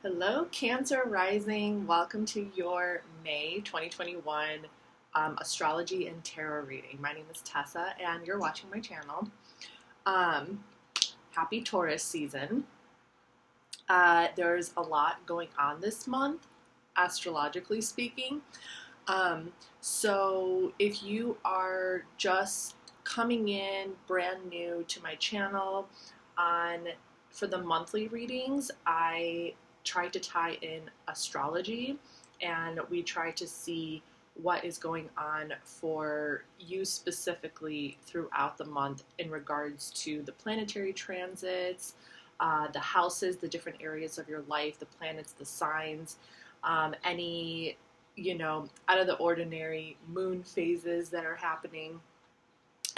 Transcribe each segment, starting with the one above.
Hello, Cancer Rising. Welcome to your May 2021 astrology and tarot reading. My name is Tessa, and you're watching my channel. Happy Taurus season. There's a lot going on this month, astrologically speaking. So if you are just coming in brand new to my channel, for the monthly readings, I try to tie in astrology, and we try to see what is going on for you specifically throughout the month in regards to the planetary transits, the houses, the different areas of your life, the planets, the signs, any, out of the ordinary moon phases that are happening.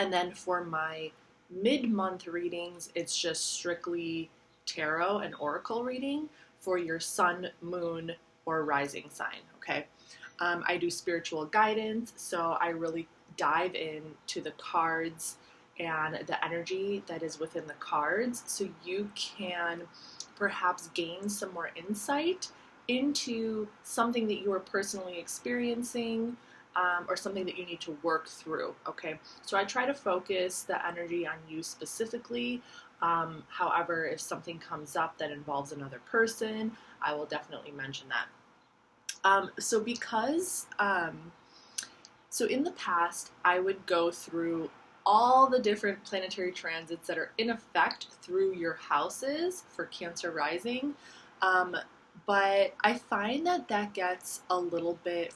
And then for my mid-month readings, it's just strictly tarot and oracle reading for your sun, moon, or rising sign, okay? I do spiritual guidance, so I really dive into the cards and the energy that is within the cards, so you can perhaps gain some more insight into something that you are personally experiencing, or something that you need to work through, okay? So I try to focus the energy on you specifically. However, if something comes up that involves another person, I will definitely mention that. So in the past, I would go through all the different planetary transits that are in effect through your houses for Cancer rising. But I find that gets a little bit,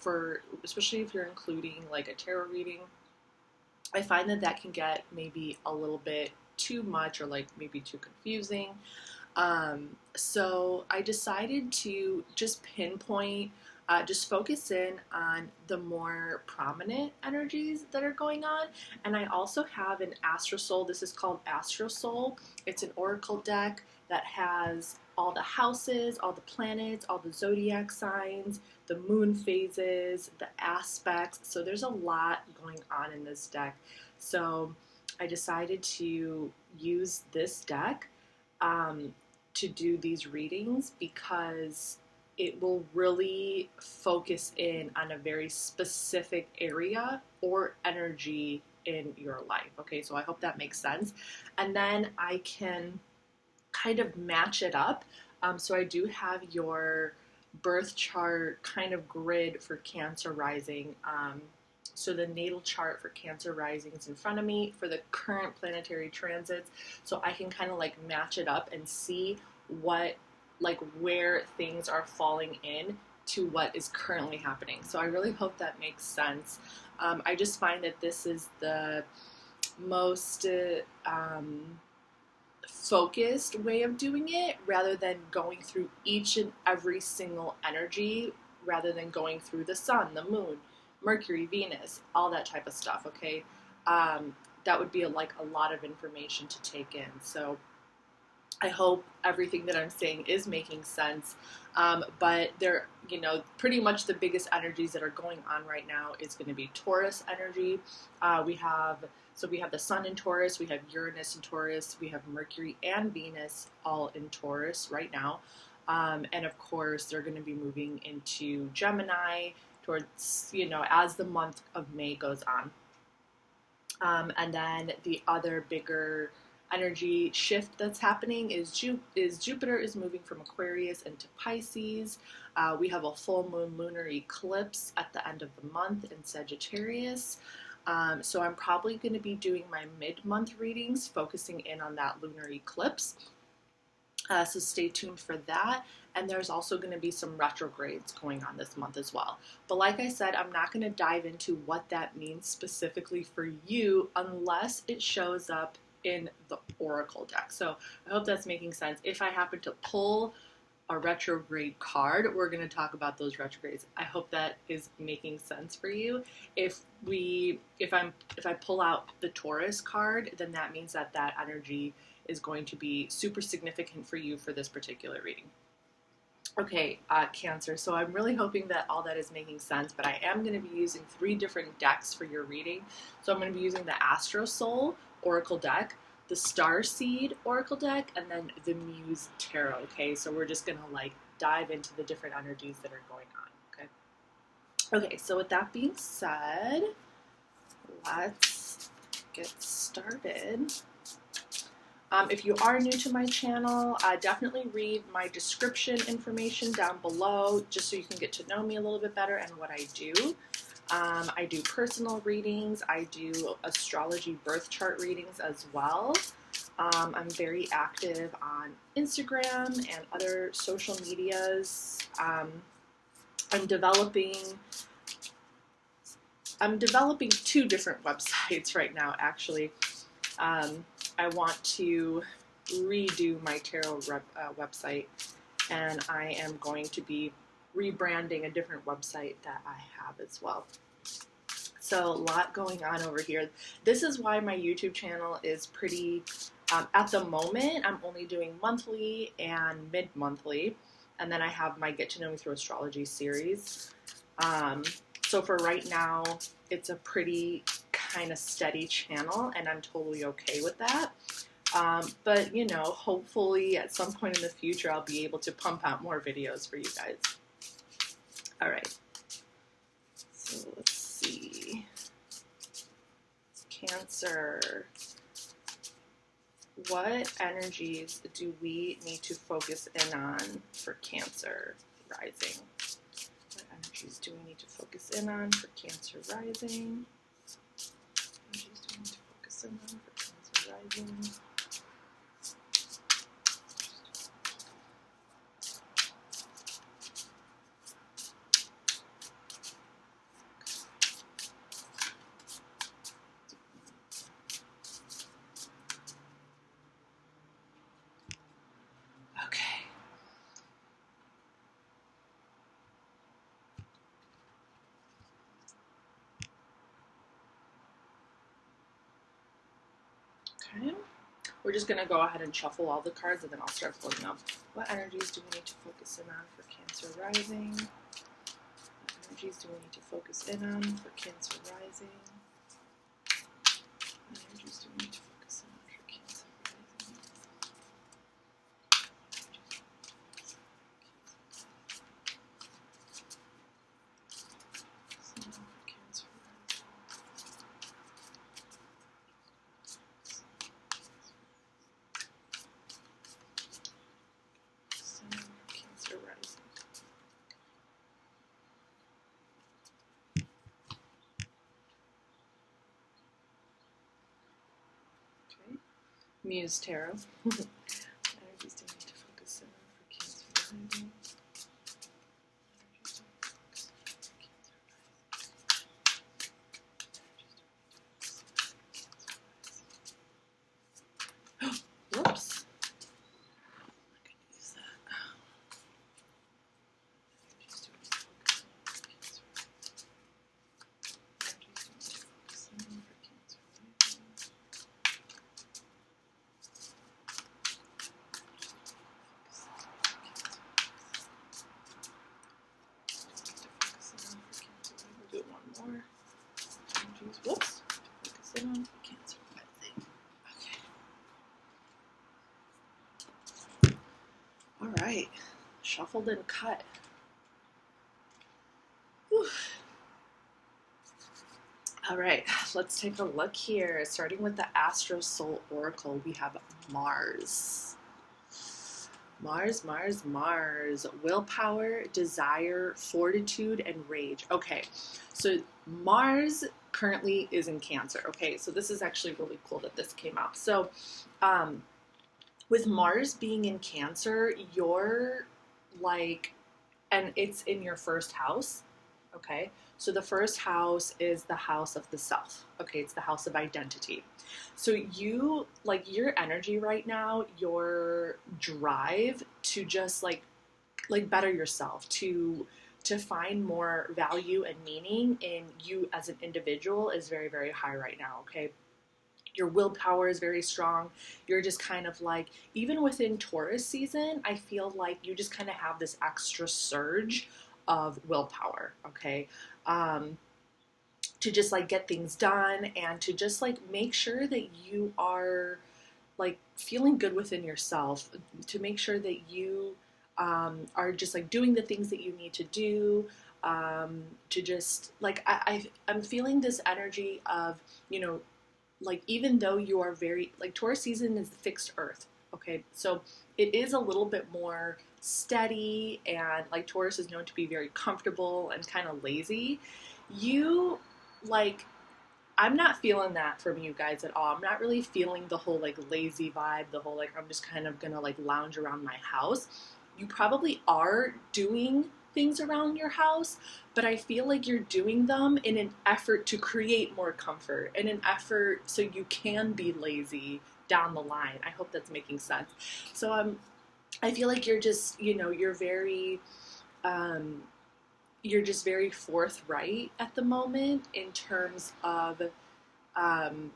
especially if you're including like a tarot reading, I find that can get maybe a little bit too much or like maybe too confusing. So I decided to just pinpoint, just focus in on the more prominent energies that are going on. And I also have an Astro. This is called Astro. It's an oracle deck that has all the houses, all the planets, all the zodiac signs, the moon phases, the aspects. So there's a lot going on in this deck. So I decided to use this deck to do these readings because it will really focus in on a very specific area or energy in your life. Okay, so I hope that makes sense. And then I can kind of match it up. So I do have your birth chart kind of grid for Cancer rising. So the natal chart for Cancer rising is in front of me for the current planetary transits. So I can kind of like match it up and see where things are falling in to what is currently happening. So I really hope that makes sense. I just find that this is the most focused way of doing it, rather than going through each and every single energy, rather than going through the sun, the moon, Mercury, Venus, all that type of stuff, okay? That would be a lot of information to take in. So I hope everything that I'm saying is making sense. But there, pretty much the biggest energies that are going on right now is going to be Taurus energy. We have the sun in Taurus, we have Uranus in Taurus, we have Mercury and Venus all in Taurus right now. And of course, they're going to be moving into Gemini towards, as the month of May goes on. And then the other bigger energy shift that's happening is Jupiter is moving from Aquarius into Pisces. We have a full moon lunar eclipse at the end of the month in Sagittarius. So I'm probably going to be doing my mid-month readings, focusing in on that lunar eclipse. So stay tuned for that. And there's also going to be some retrogrades going on this month as well. But like I said, I'm not going to dive into what that means specifically for you unless it shows up in the oracle deck. So I hope that's making sense. If I happen to pull a retrograde card, we're going to talk about those retrogrades. I hope that is making sense for you. If I pull out the Taurus card, then that means that energy is going to be super significant for you for this particular reading. Okay, Cancer, so I'm really hoping that all that is making sense, but I am going to be using 3 different decks for your reading. So I'm going to be using the Astro Oracle deck, the Starseed Oracle deck, and then the Muse Tarot, okay? So we're just gonna like dive into the different energies that are going on, okay? Okay, so with that being said, let's get started. If you are new to my channel, definitely read my description information down below just so you can get to know me a little bit better and what I do. I do personal readings. I do astrology birth chart readings as well. I'm very active on Instagram and other social medias. I'm developing 2 different websites right now, actually. I want to redo my tarot website, and I am going to be rebranding a different website that I have as well. So a lot going on over here. This is why my YouTube channel is pretty, at the moment, I'm only doing monthly and mid-monthly, and then I have my Get to Know Me Through Astrology series. So for right now, it's a pretty kind of steady channel, and I'm totally okay with that. But, you know, hopefully at some point in the future, I'll be able to pump out more videos for you guys. All right. So let's see. Cancer. What energies do we need to focus in on for Cancer rising? What energies do we need to focus in on for Cancer rising? Energies do we need to focus in on for Cancer rising? Okay, we're just going to go ahead and shuffle all the cards, and then I'll start pulling up. What energies do we need to focus in on for Cancer rising? What energies do we need to focus in on for Cancer rising? What energies do we need to focus in on for Cancer rising? Muse Tarot. What energies do we need to focus in on for Cancer rising? Whoops. I could use that. Energies do we need to focus in on for Cancer rising? Energies do we need to focus in on for Cancer rising? We'll do one more. Whoops. Focus in on for Cancer rising. Okay. All right. Shuffled and cut. Whew. All right. Let's take a look here. Starting with the Astro Soul Oracle, we have Mars. Mars, Mars, Mars. Willpower, desire, fortitude, and rage. Okay, so Mars currently is in Cancer. Okay, so this is actually really cool that this came out. So with Mars being in Cancer, you're like, and it's in your first house. Okay, so the first house is the house of the self. Okay, it's the house of identity. So you, like, your energy right now, your drive to just like better yourself, to find more value and meaning in you as an individual is very, very high right now. Okay, your willpower is very strong. You're just kind of like, even within Taurus season, I feel like you just kind of have this extra surge of willpower. Okay, to just like get things done and to just like make sure that you are like feeling good within yourself, to make sure that you are just like doing the things that you need to do, to just like I'm feeling this energy of, you know, like even though you are very like Taurus season is the fixed earth, okay, so it is a little bit more steady, and like Taurus is known to be very comfortable and kind of lazy. You like I'm not feeling that from you guys at all. I'm not really feeling the whole like lazy vibe, the whole like I'm just kind of gonna like lounge around my house. You probably are doing things around your house, but I feel like you're doing them in an effort to create more comfort, in an effort so you can be lazy down the line. I hope that's making sense. So I feel like you're just, you know, um, you're just very forthright at the moment in terms of um,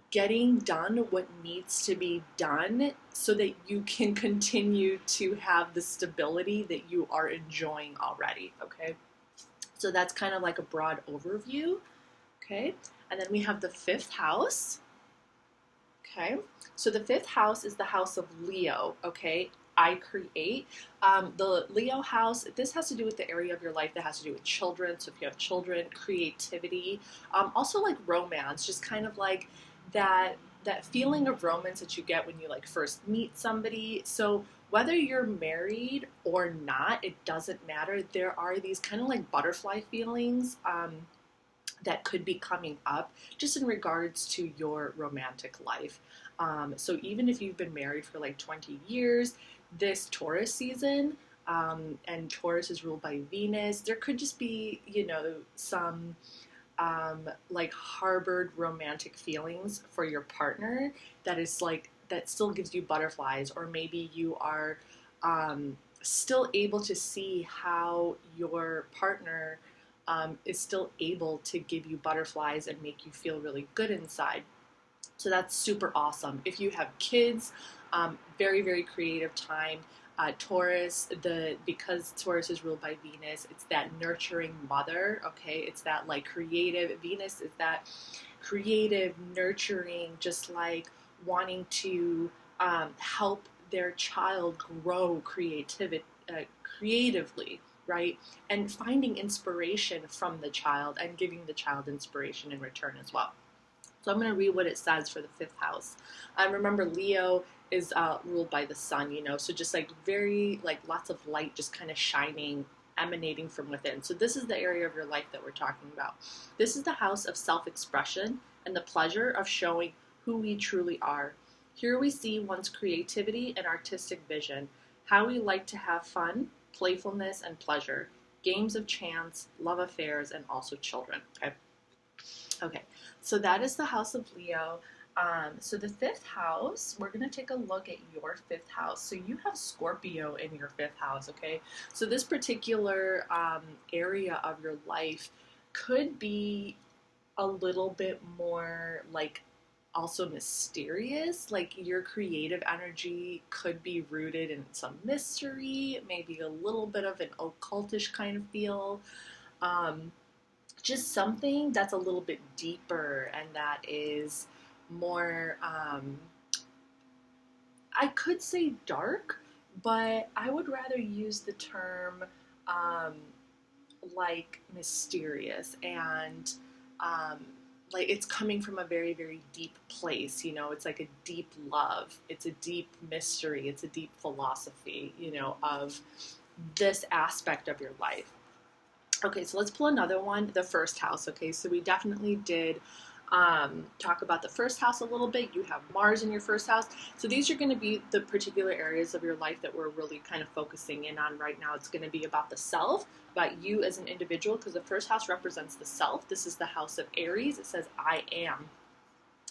getting done what needs to be done so that you can continue to have the stability that you are enjoying already, okay? So that's kind of like a broad overview, okay? And then we have the fifth house, okay? So the fifth house is the house of Leo, okay? I create. The Leo house, this has to do with the area of your life that has to do with children. So if you have children, creativity, also like romance, just kind of like that feeling of romance that you get when you like first meet somebody. So whether you're married or not, it doesn't matter. There are these kind of like butterfly feelings that could be coming up just in regards to your romantic life. So even if you've been married for like 20 years, this Taurus season, and Taurus is ruled by Venus, there could just be, you know, some like harbored romantic feelings for your partner that is like, that still gives you butterflies, or maybe you are still able to see how your partner is still able to give you butterflies and make you feel really good inside. So that's super awesome. If you have kids, very, very creative time. Taurus, because Taurus is ruled by Venus, it's that nurturing mother, okay? It's that like creative, Venus is that creative, nurturing, just like wanting to help their child grow creatively, right? And finding inspiration from the child and giving the child inspiration in return as well. So I'm going to read what it says for the fifth house. Remember, Leo is ruled by the sun, you know, so just like very, like lots of light just kind of shining, emanating from within. So this is the area of your life that we're talking about. This is the house of self-expression and the pleasure of showing who we truly are. Here we see one's creativity and artistic vision, how we like to have fun, playfulness, and pleasure, games of chance, love affairs, and also children, okay? Okay, so that is the house of Leo. So the fifth house, we're going to take a look at your fifth house. So you have Scorpio in your fifth house, okay? So this particular area of your life could be a little bit more like also mysterious. Like your creative energy could be rooted in some mystery, maybe a little bit of an occultish kind of feel. Just something that's a little bit deeper and that is more, I could say dark, but I would rather use the term like mysterious and like it's coming from a very, very deep place, you know, it's like a deep love, it's a deep mystery, it's a deep philosophy, you know, of this aspect of your life. Okay, so let's pull another one, the first house. Okay, so we definitely did talk about the first house a little bit. You have Mars in your first house. So these are going to be the particular areas of your life that we're really kind of focusing in on right now. It's going to be about the self, about you as an individual, because the first house represents the self. This is the house of Aries. It says, I am.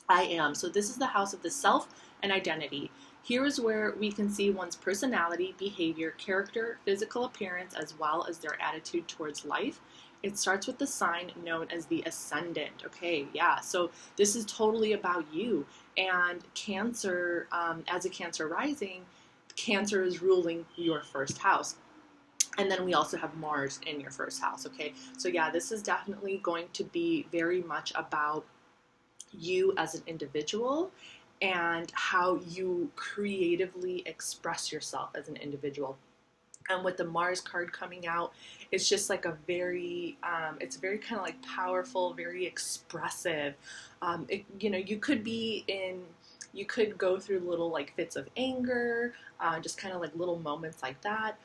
I am. So this is the house of the self and identity. Here is where we can see one's personality, behavior, character, physical appearance, as well as their attitude towards life. It starts with the sign known as the ascendant. Okay, yeah, so this is totally about you. And Cancer, as a Cancer rising, Cancer is ruling your first house. And then we also have Mars in your first house, okay? So yeah, this is definitely going to be very much about you as an individual and how you creatively express yourself as an individual. And with the Mars card coming out, it's just like a very, it's very kind of like powerful, very expressive. You could be in, you could go through little like fits of anger, just kind of like little moments like that.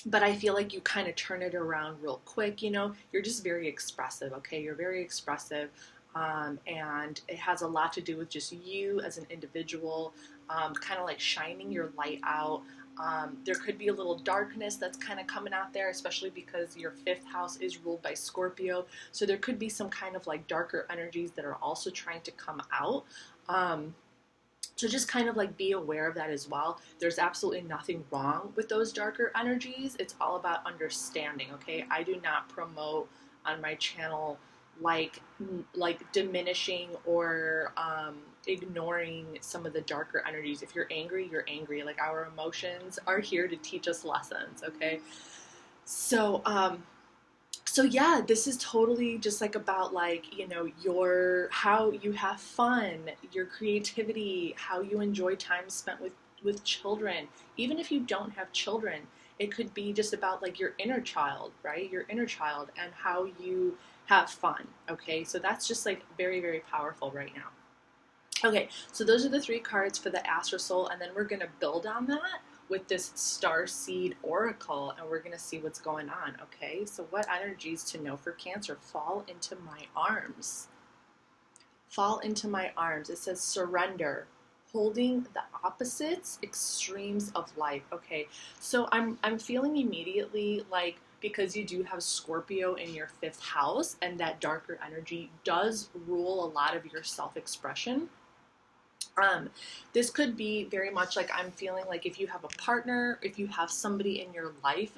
But I feel like you kind of turn it around real quick. You're just very expressive, okay? You're very expressive. And it has a lot to do with just you as an individual, kind of like shining your light out. There could be a little darkness that's kind of coming out there, especially because your 5th house is ruled by Scorpio. So there could be some kind of like darker energies that are also trying to come out. So just kind of like be aware of that as well. There's absolutely nothing wrong with those darker energies. It's all about understanding, okay? I do not promote on my channel like diminishing or ignoring some of the darker energies. If you're angry, you're angry. Like, our emotions are here to teach us lessons, okay? So yeah, this is totally just like about like, how you have fun, your creativity, how you enjoy time spent with children. Even if you don't have children, it could be just about like your inner child, right? Your inner child and how you have fun, okay? So that's just like very, very powerful right now. Okay, so those are the 3 cards for the Astro Soul, and then we're going to build on that with this Starseed Oracle, and we're going to see what's going on, okay? So what energies to know for Cancer? Fall into my arms. Fall into my arms. It says surrender, holding the opposites, extremes of life. Okay, so I'm feeling immediately like, because you do have Scorpio in your 5th house, and that darker energy does rule a lot of your self-expression. This could be very much like, I'm feeling like if you have a partner, if you have somebody in your life,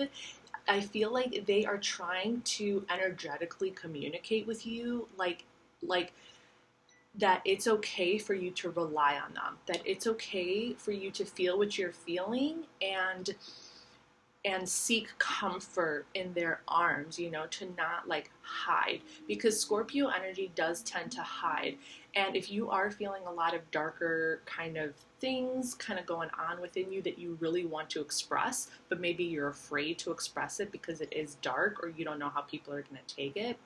I feel like they are trying to energetically communicate with you, like that it's okay for you to rely on them, that it's okay for you to feel what you're feeling and seek comfort in their arms, to not like hide, because Scorpio energy does tend to hide. And if you are feeling a lot of darker kind of things kind of going on within you that you really want to express, but maybe you're afraid to express it because it is dark or you don't know how people are going to take it,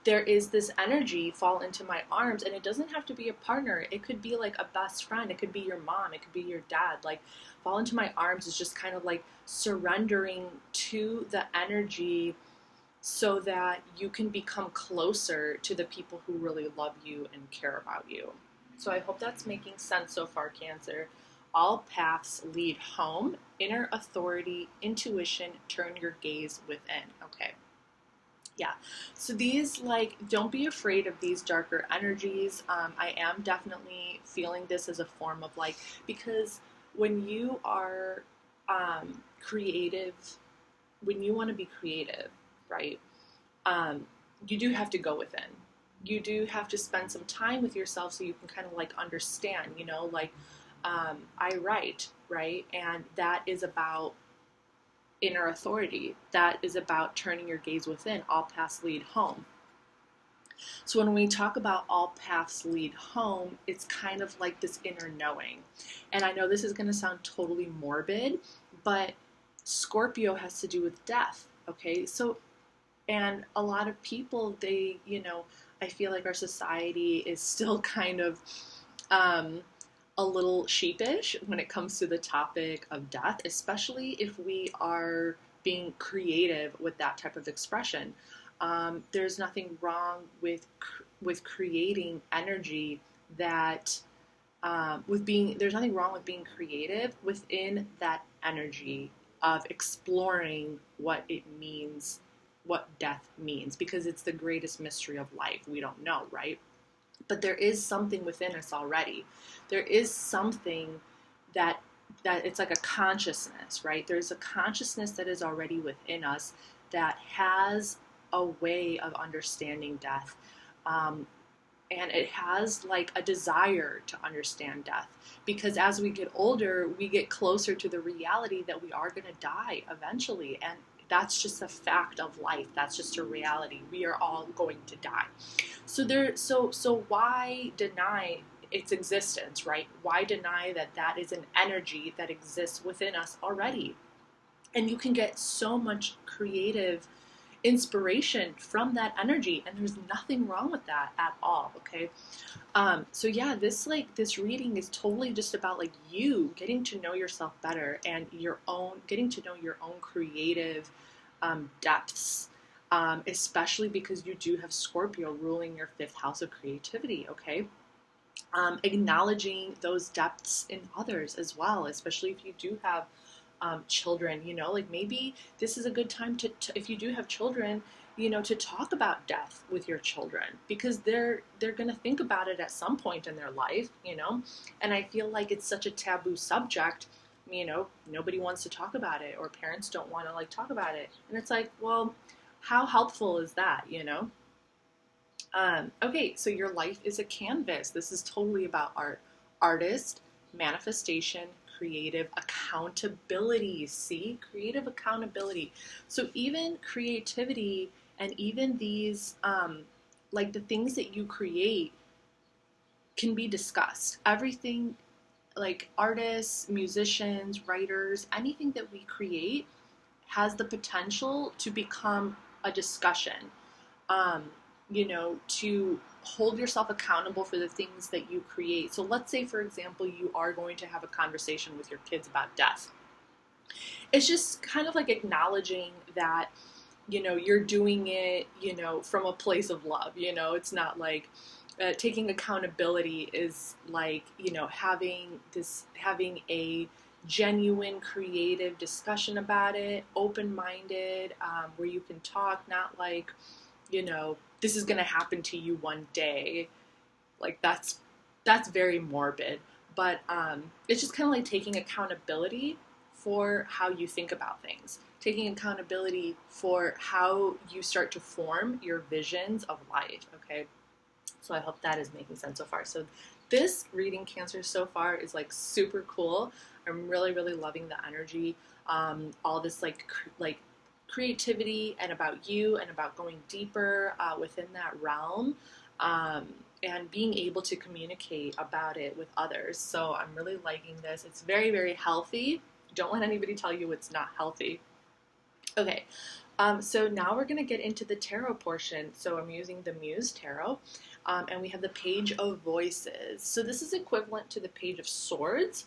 there is this energy, fall into my arms, and it doesn't have to be a partner. It could be like a best friend. It could be your mom. It could be your dad. Like, fall into my arms is just kind of like surrendering to the energy so that you can become closer to the people who really love you and care about you. So I hope that's making sense so far, Cancer. All paths lead home. Inner authority, intuition, turn your gaze within. Okay. Yeah, so these, like, don't be afraid of these darker energies. I am definitely feeling this as a form of like, because when you are creative, when you want to be creative, right, you do have to go within. You do have to spend some time with yourself so you can kind of like understand, like I write, right, and that is about inner authority. That is about turning your gaze within. All paths lead home. So when we talk about all paths lead home, it's kind of like this inner knowing. And I know this is going to sound totally morbid, but Scorpio has to do with death, okay? So, and a lot of people, they, I feel like our society is still kind of a little sheepish when it comes to the topic of death, especially if we are being creative with that type of expression. There's nothing wrong with creating energy that there's nothing wrong with being creative within that energy of exploring what it means, what death means, because it's the greatest mystery of life. We don't know, right? But there is something within us already. There is something that it's like a consciousness, right? There's a consciousness that is already within us that has a way of understanding death. And it has like a desire to understand death, because as we get older, we get closer to the reality that we are going to die eventually. And That's just a fact of life. That's just a reality. We are all going to die. So why deny its existence, right? Why deny that that is an energy that exists within us already? And you can get so much creative inspiration from that energy, and there's nothing wrong with that at all. Okay. So yeah, this reading is totally just about like you getting to know yourself better and getting to know your own creative depths, especially because you do have Scorpio ruling your 5th house of creativity. Okay. Acknowledging those depths in others as well, especially if you do have children, like maybe this is a good time to if you do have children, to talk about death with your children, because they're going to think about it at some point in their life, and I feel like it's such a taboo subject, nobody wants to talk about it, or parents don't want to like talk about it, and it's like, well, how helpful is that, Okay, so your life is a canvas. This is totally about art, artist, manifestation, creative accountability. See, creative accountability. So even creativity and even these, like the things that you create can be discussed. Everything, like artists, musicians, writers, anything that we create has the potential to become a discussion. To hold yourself accountable for the things that you create. So let's say, for example, you are going to have a conversation with your kids about death. It's just kind of like acknowledging that, you're doing it, from a place of love. It's not like taking accountability is like, having a genuine creative discussion about it, open-minded, where you can talk, not like, this is going to happen to you one day. Like that's very morbid, but it's just kind of like taking accountability for how you think about things, taking accountability for how you start to form your visions of life. Okay. So I hope that is making sense so far. So this reading, Cancer, so far is like super cool. I'm really, really loving the energy. All this like creativity and about you and about going deeper within that realm, and being able to communicate about it with others. So I'm really liking this. It's very, very healthy. Don't let anybody tell you it's not healthy. Okay, so now we're going to get into the tarot portion. So I'm using the Muse Tarot, and we have the Page of Voices. So this is equivalent to the Page of Swords.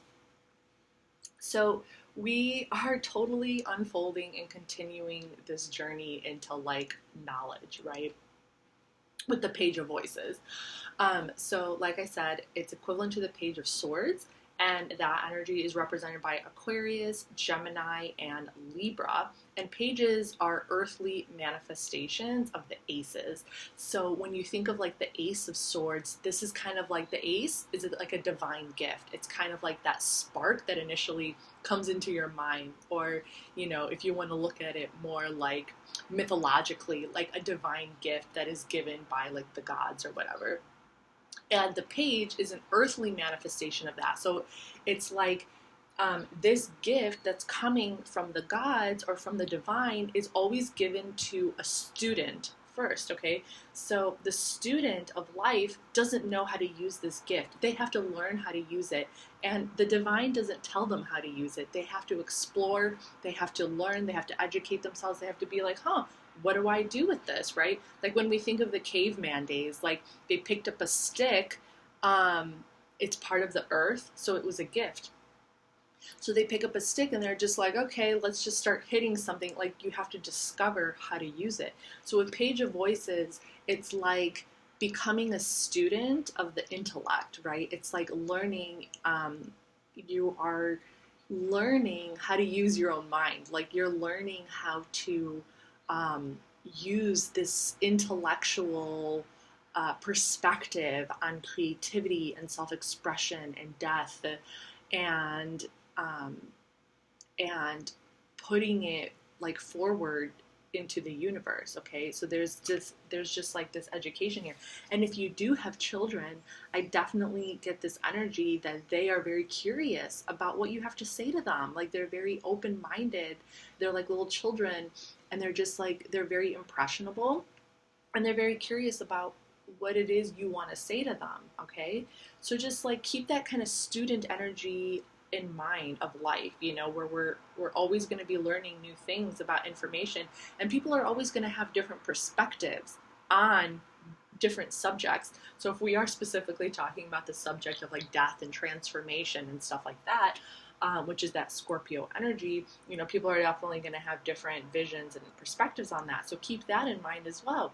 So we are totally unfolding and continuing this journey into like knowledge, right? With the Page of Voices. So like I said, it's equivalent to the Page of Swords, and that energy is represented by Aquarius, Gemini, and Libra. And pages are earthly manifestations of the aces. So when you think of like the Ace of Swords, this is kind of like the ace is like a divine gift. It's kind of like that spark that initially comes into your mind, or, if you want to look at it more like mythologically, like a divine gift that is given by like the gods or whatever. And the page is an earthly manifestation of that. So it's like this gift that's coming from the gods or from the divine is always given to a student first, okay? So the student of life doesn't know how to use this gift. They have to learn how to use it. And the divine doesn't tell them how to use it. They have to explore, they have to learn, they have to educate themselves, they have to be like, what do I do with this, right? Like when we think of the caveman days, like they picked up a stick, it's part of the earth, so it was a gift. So they pick up a stick and they're just like, okay, let's just start hitting something. Like you have to discover how to use it. So with Page of Voices, it's like becoming a student of the intellect, right? It's like learning, you are learning how to use your own mind. Like you're learning how to use this intellectual perspective on creativity and self-expression and death, and putting it like forward into the universe. Okay, so there's just like this education here. And if you do have children, I definitely get this energy that they are very curious about what you have to say to them. Like they're very open-minded, they're like little children, and they're just like, they're very impressionable, and they're very curious about what it is you want to say to them. Okay, so just like keep that kind of student energy in mind of life, you know, where we're always going to be learning new things about information, and people are always going to have different perspectives on different subjects. So if we are specifically talking about the subject of like death and transformation and stuff like that, which is that Scorpio energy, you know, people are definitely going to have different visions and perspectives on that. So keep that in mind as well.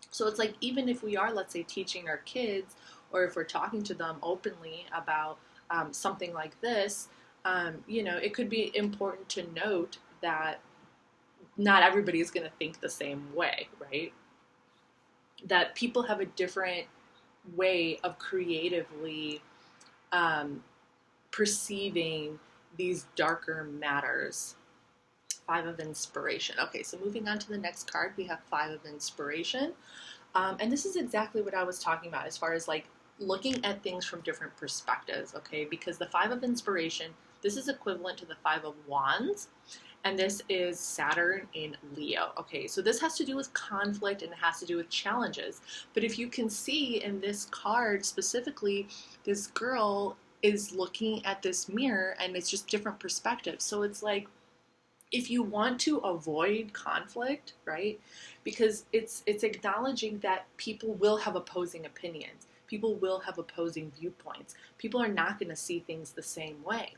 So it's like, even if we are, let's say, teaching our kids, or if we're talking to them openly about something like this, you know, it could be important to note that not everybody is going to think the same way, right? That people have a different way of creatively perceiving these darker matters. Five of Inspiration. Okay, so moving on to the next card, we have Five of Inspiration. And this is exactly what I was talking about as far as like looking at things from different perspectives, okay? Because the Five of Inspiration, this is equivalent to the Five of Wands, and this is Saturn in Leo. Okay, so this has to do with conflict, and it has to do with challenges. But if you can see in this card specifically, this girl is looking at this mirror, and it's just different perspectives. So it's like, if you want to avoid conflict, right? Because it's acknowledging that people will have opposing opinions. People will have opposing viewpoints. People are not going to see things the same way.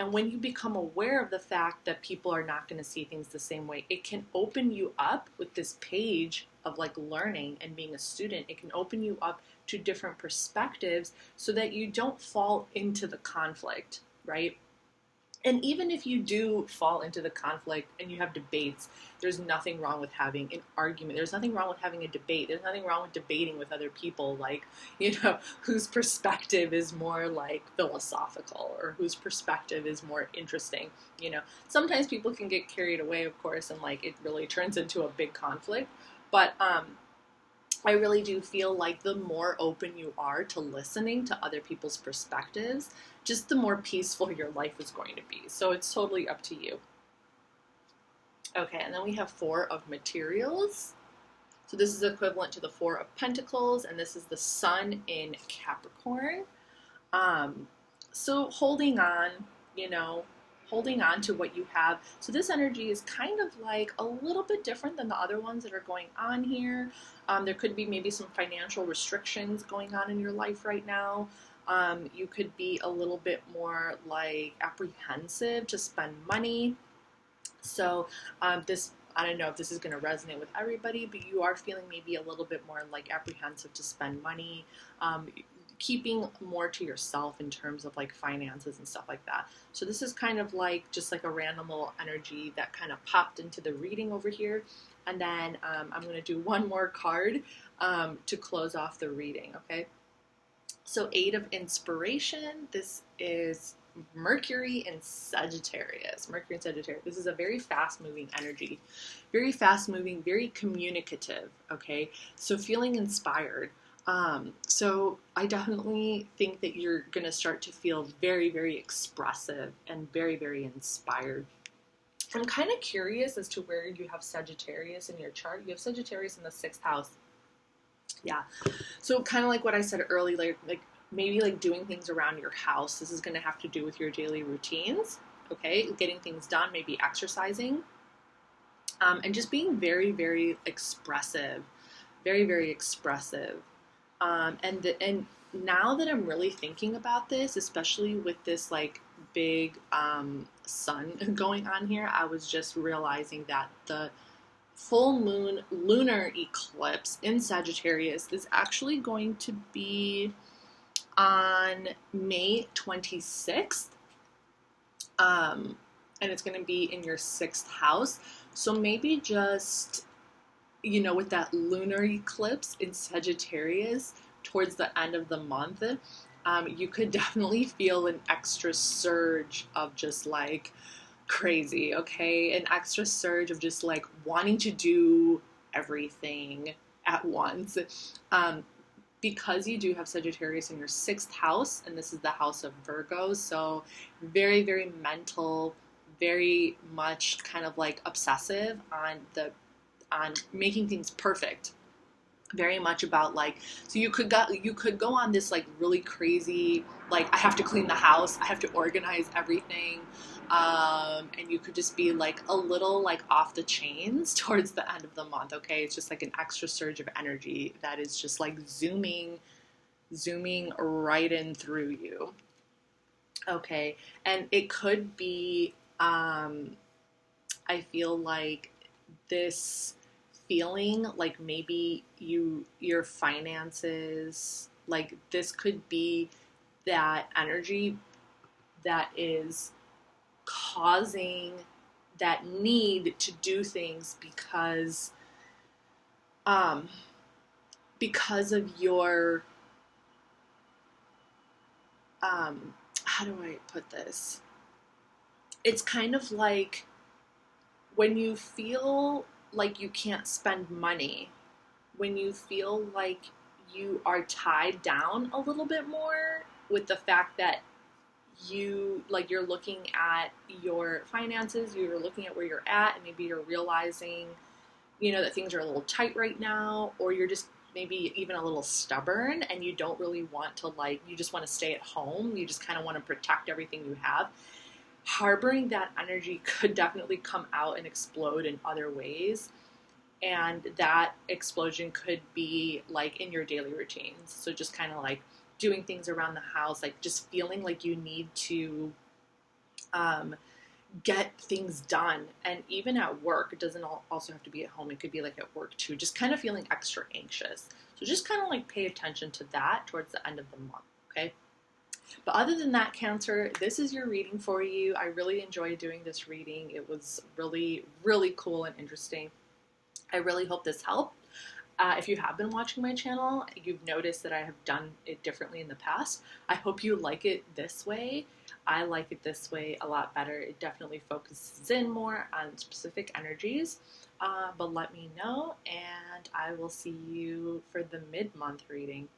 And when you become aware of the fact that people are not going to see things the same way, it can open you up with this page of like learning and being a student. It can open you up to different perspectives so that you don't fall into the conflict, right? And even if you do fall into the conflict and you have debates, there's nothing wrong with having an argument. There's nothing wrong with having a debate. There's nothing wrong with debating with other people, like, you know, whose perspective is more like philosophical, or whose perspective is more interesting. You know, sometimes people can get carried away, of course, and like it really turns into a big conflict. But I really do feel like the more open you are to listening to other people's perspectives, just the more peaceful your life is going to be. So it's totally up to you. Okay, and then we have Four of Materials. So this is equivalent to the Four of Pentacles, and this is the Sun in Capricorn. So holding on, you know, holding on to what you have. So this energy is kind of like a little bit different than the other ones that are going on here. There could be maybe some financial restrictions going on in your life right now. You could be a little bit more like apprehensive to spend money. So this, I don't know if this is going to resonate with everybody, but you are feeling maybe a little bit more like apprehensive to spend money, keeping more to yourself in terms of like finances and stuff like that. So this is kind of like just like a random little energy that kind of popped into the reading over here. And then I'm going to do one more card to close off the reading, okay? So Eight of Inspiration, this is Mercury in Sagittarius. Mercury in Sagittarius. This is a very fast-moving energy. Very fast-moving, very communicative, okay? So feeling inspired. So I definitely think that you're going to start to feel very, very expressive and very, very inspired. I'm kind of curious as to where you have Sagittarius in your chart. You have Sagittarius in the 6th house. Yeah. So kind of like what I said earlier, like maybe like doing things around your house. This is going to have to do with your daily routines. Okay. Getting things done, maybe exercising, and just being very, very expressive, very, very expressive. And now that I'm really thinking about this, especially with this like big sun going on here, I was just realizing that the full moon lunar eclipse in Sagittarius is actually going to be on May 26th. And it's going to be in your 6th house. So maybe just, you know, with that lunar eclipse in Sagittarius towards the end of the month, you could definitely feel an extra surge of just like crazy, okay? An extra surge of just like wanting to do everything at once. Um, because you do have Sagittarius in your sixth house, and this is the house of Virgo, so very, very mental, very much kind of like obsessive on making things perfect. Very much about like, so you could go on this like really crazy, like I have to clean the house, I have to organize everything, and you could just be like a little like off the chains towards the end of the month. Okay, it's just like an extra surge of energy that is just like zooming right in through you. Okay, and it could be, I feel like this feeling like maybe your finances, like this could be that energy that is causing that need to do things um because of your how do I put this? It's kind of like when you feel like you can't spend money, when you feel like you are tied down a little bit more with the fact that you're looking at your finances, you're looking at where you're at, and maybe you're realizing, that things are a little tight right now, or you're just maybe even a little stubborn and you don't really want to, like, you just want to stay at home, you just kind of want to protect everything you have. Harboring that energy could definitely come out and explode in other ways. And that explosion could be like in your daily routines. So just kind of like doing things around the house, like just feeling like you need to um, get things done. And even at work, it doesn't also have to be at home. It could be like at work too, just kind of feeling extra anxious. So just kind of like pay attention to that towards the end of the month, okay? But other than that, Cancer, this is your reading for you. I really enjoyed doing this reading. It was really, really cool and interesting. I really hope this helped. If you have been watching my channel, you've noticed that I have done it differently in the past. I hope you like it this way. I like it this way a lot better. It definitely focuses in more on specific energies. But let me know, and I will see you for the mid-month reading.